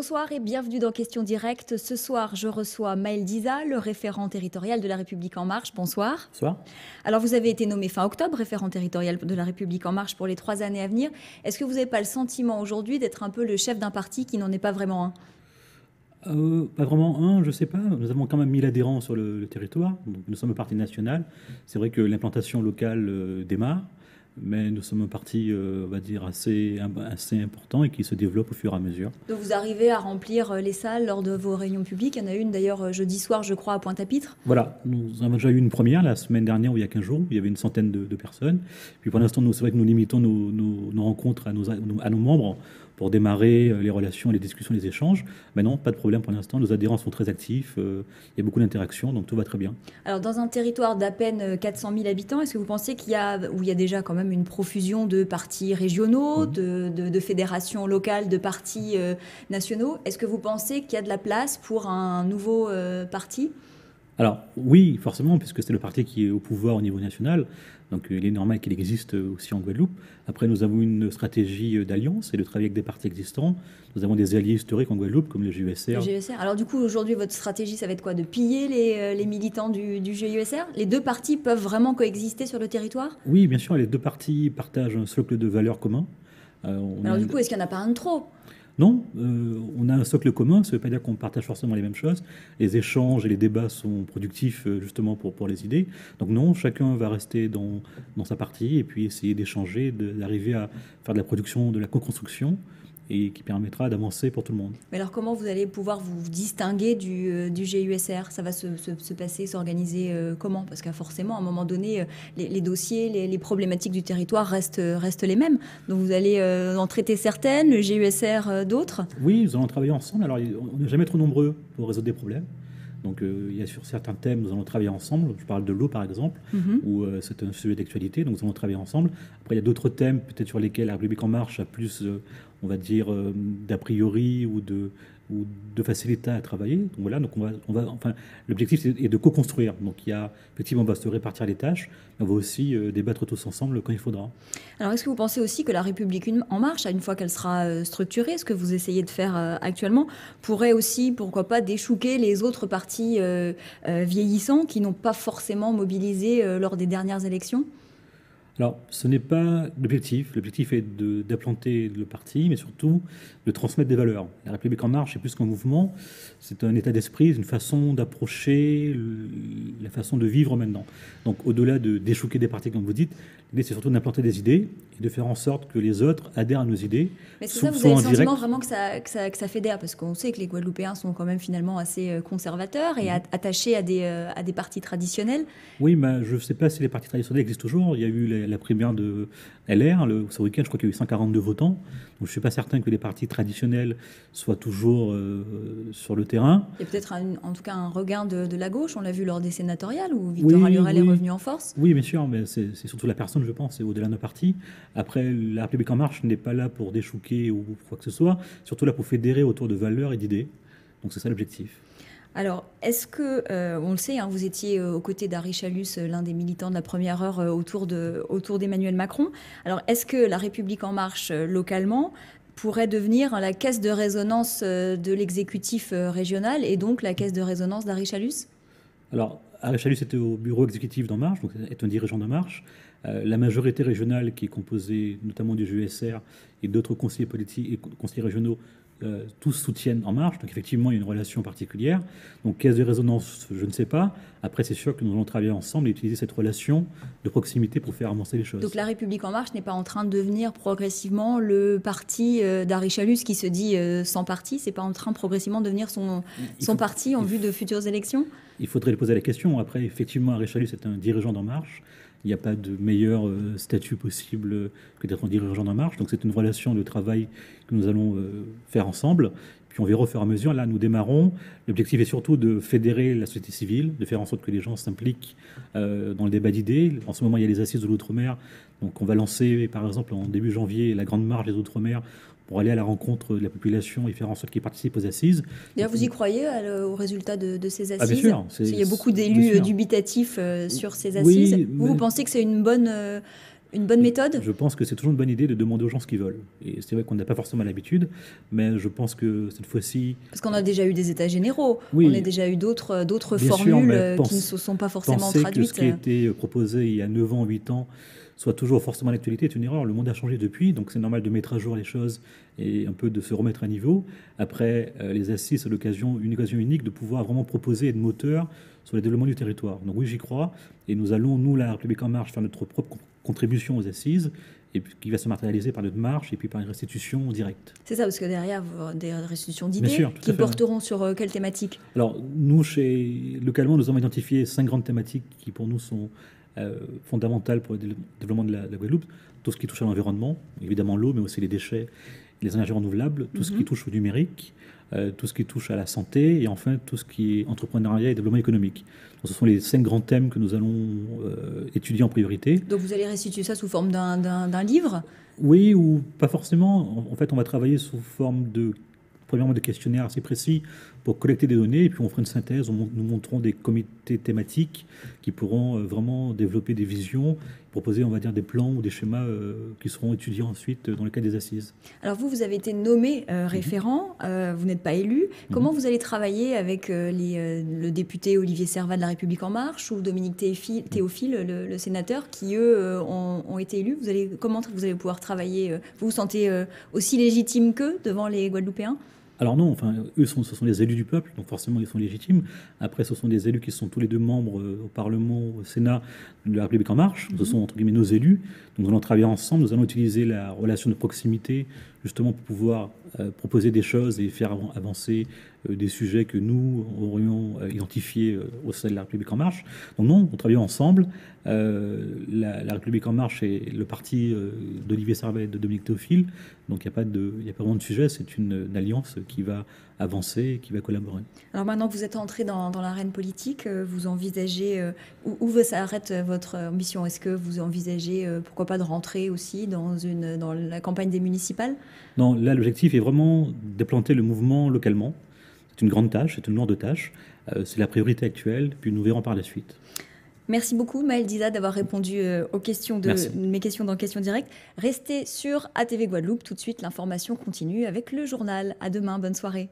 Bonsoir et bienvenue dans Question Directe. Ce soir, je reçois Maël Diza, le référent territorial de La République En Marche. Bonsoir. Bonsoir. Alors, vous avez été nommé fin octobre référent territorial de La République En Marche pour les 3 années à venir. Est-ce que vous n'avez pas le sentiment aujourd'hui d'être un peu le chef d'un parti qui n'en est pas vraiment un? Pas vraiment un, je ne sais pas. Nous avons quand même 1000 adhérents sur le territoire. Donc nous sommes un parti national. C'est vrai que l'implantation locale démarre, mais nous sommes un parti, on va dire, assez important et qui se développe au fur et à mesure. Donc, vous arrivez à remplir les salles lors de vos réunions publiques. Il y en a une d'ailleurs jeudi soir, je crois, à Pointe-à-Pitre. Voilà, nous avons déjà eu une première la semaine dernière, où il y a 15 jours, où il y avait une centaine de personnes. Puis pour l'instant, c'est vrai que nous limitons nos rencontres à nos membres pour démarrer les relations, les discussions, les échanges. Mais non, pas de problème pour l'instant. Nos adhérents sont très actifs. Il y a beaucoup d'interactions, donc tout va très bien. Alors, dans un territoire d'à peine 400 000 habitants, est-ce que vous pensez qu'il y a déjà quand même une profusion de partis régionaux, de fédérations locales, de partis nationaux? Est-ce que vous pensez qu'il y a de la place pour un nouveau parti? Alors oui, forcément, puisque c'est le parti qui est au pouvoir au niveau national, donc il est normal qu'il existe aussi en Guadeloupe. Après, nous avons une stratégie d'alliance et de travailler avec des partis existants. Nous avons des alliés historiques en Guadeloupe, comme le GUSR. Le GUSR. Alors du coup, aujourd'hui, votre stratégie, ça va être quoi? De piller les militants du GUSR? Les deux partis peuvent vraiment coexister sur le territoire? Oui, bien sûr, les deux partis partagent un socle de valeurs commun. Alors du coup, est-ce qu'il n'y en a pas un de trop? Non, on a un socle commun, ça ne veut pas dire qu'on partage forcément les mêmes choses. Les échanges et les débats sont productifs justement pour les idées. Donc non, chacun va rester dans sa partie et puis essayer d'échanger, d'arriver à faire de la production, de la co-construction, et qui permettra d'avancer pour tout le monde. Mais alors comment vous allez pouvoir vous distinguer du GUSR? Ça va se passer, s'organiser comment? Parce que forcément, à un moment donné, les dossiers, les problématiques du territoire restent les mêmes. Donc vous allez en traiter certaines, le GUSR d'autres? Oui, nous allons travailler ensemble. Alors on n'est jamais trop nombreux pour résoudre des problèmes. Donc il y a sur certains thèmes, nous allons travailler ensemble. Je parle de l'eau par exemple, où c'est un sujet d'actualité, donc nous allons travailler ensemble. Après il y a d'autres thèmes peut-être sur lesquels la République En Marche a plus, on va dire, d'a priori ou de facilité à travailler. Donc voilà, donc enfin, l'objectif est de co-construire. Donc effectivement, on va se répartir les tâches, mais on va aussi débattre tous ensemble quand il faudra. Alors est-ce que vous pensez aussi que la République En Marche, une fois qu'elle sera structurée, ce que vous essayez de faire actuellement, pourrait aussi, pourquoi pas, déchouquer les autres partis vieillissants qui n'ont pas forcément mobilisé lors des dernières élections? Alors, ce n'est pas l'objectif. L'objectif est d'implanter le parti, mais surtout de transmettre des valeurs. La République En Marche, c'est plus qu'un mouvement, c'est un état d'esprit, une façon d'approcher, la façon de vivre maintenant. Donc, au-delà de déchouquer des partis, comme vous dites, l'idée, c'est surtout d'implanter des idées et de faire en sorte que les autres adhèrent à nos idées. Mais c'est ça, vous avez le sentiment vraiment que ça fédère? Parce qu'on sait que les Guadeloupéens sont quand même finalement assez conservateurs et attachés à des partis traditionnels. Oui, mais je ne sais pas si les partis traditionnels existent toujours. Il y a eu la primaire de LR, ce week-end, je crois qu'il y a eu 142 votants. Donc je ne suis pas certain que les partis traditionnels soient toujours sur le terrain. Il y a peut-être en tout cas un regain de la gauche, on l'a vu lors des sénatoriales, où Victor Allurel est revenu en force. Oui, bien sûr, mais c'est surtout la personne, je pense, c'est au-delà de nos partis. Après, la République En Marche n'est pas là pour déchouquer ou quoi que ce soit, surtout là pour fédérer autour de valeurs et d'idées. Donc c'est ça l'objectif. Alors, est-ce que, on le sait, vous étiez aux côtés d'Harry Chalus, l'un des militants de la première heure autour d'Emmanuel Macron. Alors, est-ce que la République En Marche, localement, pourrait devenir la caisse de résonance de l'exécutif régional et donc la caisse de résonance d'Harry Chalus? Alors, Harry Chalus était au bureau exécutif d'En Marche, donc est un dirigeant d'En Marche. La majorité régionale, qui est composée notamment du GUSR et d'autres conseillers politiques et conseillers régionaux, tous soutiennent En Marche. Donc effectivement, il y a une relation particulière. Donc caisse de résonance, je ne sais pas. Après, c'est sûr que nous allons travailler ensemble et utiliser cette relation de proximité pour faire avancer les choses. Donc la République En Marche n'est pas en train de devenir progressivement le parti d'Harry Chalus qui se dit sans parti. C'est pas en train progressivement de devenir son parti en vue de futures élections? Il faudrait lui poser la question. Après, effectivement, Harry Chalus est un dirigeant d'En Marche. Il n'y a pas de meilleur statut possible que d'être un dirigeant d'En Marche. Donc c'est une relation de travail que nous allons faire ensemble. Puis on verra au fur et à mesure. Là, nous démarrons. L'objectif est surtout de fédérer la société civile, de faire en sorte que les gens s'impliquent dans le débat d'idées. En ce moment, il y a les assises de l'outre-mer. Donc on va lancer, par exemple, en début janvier, la grande marche des outre-mer pour aller à la rencontre de la population et faire en sorte qu'ils participent aux assises. D'ailleurs, vous y croyez aux résultats de ces assises? Bien sûr. Il y a beaucoup d'élus dubitatifs sur ces assises. Oui, vous pensez que c'est une bonne Une bonne méthode? Je pense que c'est toujours une bonne idée de demander aux gens ce qu'ils veulent. Et c'est vrai qu'on n'a pas forcément l'habitude, mais je pense que cette fois-ci... Parce qu'on a déjà eu des états généraux, Oui, on a déjà eu d'autres bien sûr, formules mais qui ne se sont pas forcément penser que traduites. ce qui a été proposé il y a 9 ans, 8 ans, soit toujours forcément d'actualité est une erreur. Le monde a changé depuis, donc c'est normal de mettre à jour les choses et un peu de se remettre à niveau. Après, les assises, c'est une occasion unique de pouvoir vraiment proposer et être moteur sur le développement du territoire. Donc oui, j'y crois, et nous allons, nous, la République En Marche, faire notre propre contribution aux assises, et puis qui va se matérialiser par notre marche et puis par une restitution directe. C'est ça, parce que derrière, vous aurez des restitutions Bien d'idées sûr, tout qui à fait. porteront sur quelle thématique? Alors, nous, localement, nous avons identifié 5 grandes thématiques qui, pour nous, sont fondamentales pour le développement de la Guadeloupe. Tout ce qui touche à l'environnement, évidemment l'eau, mais aussi les déchets, les énergies renouvelables, tout ce qui touche au numérique, tout ce qui touche à la santé, et enfin tout ce qui est entrepreneuriat et développement économique. Donc, ce sont les 5 grands thèmes que nous allons étudier en priorité. Donc vous allez restituer ça sous forme d'un livre? Oui, ou pas forcément. En fait, on va travailler sous forme premièrement, de questionnaires assez précis pour collecter des données, et puis on fera une synthèse, nous montrons des comités thématiques qui pourront vraiment développer des visions, proposer, on va dire, des plans ou des schémas qui seront étudiés ensuite dans le cadre des assises. Alors vous avez été nommé référent, vous n'êtes pas élu. Comment vous allez travailler avec le député Olivier Servat de La République En Marche ou Dominique Théophile, le sénateur, qui eux ont été élus? Comment vous allez pouvoir travailler? Vous vous sentez aussi légitime qu'eux devant les Guadeloupéens? Alors non, enfin, eux, ce sont les élus du peuple, donc forcément ils sont légitimes. Après, ce sont des élus qui sont tous les deux membres au Parlement, au Sénat de la République En Marche. Ce sont entre guillemets nos élus. Donc nous allons travailler ensemble, nous allons utiliser la relation de proximité justement pour pouvoir proposer des choses et faire avancer des sujets que nous aurions identifiés au sein de la République En Marche. Donc non, on travaille ensemble. La République En Marche est le parti d'Olivier Servat et de Dominique Théophile. Donc il n'y a pas vraiment de sujet, c'est une alliance qui va avancer et qui va collaborer. Alors maintenant que vous êtes entré dans l'arène politique, vous envisagez, où s'arrête votre ambition? Est-ce que vous envisagez, pourquoi pas, de rentrer aussi dans la campagne des municipales? Non, là l'objectif est vraiment de planter le mouvement localement. C'est une grande tâche, c'est une lourde tâche. C'est la priorité actuelle, puis nous verrons par la suite. Merci beaucoup Maëlle Diza d'avoir répondu aux questions mes questions dans Questions Directes. Restez sur ATV Guadeloupe, tout de suite l'information continue avec le journal. À demain, bonne soirée.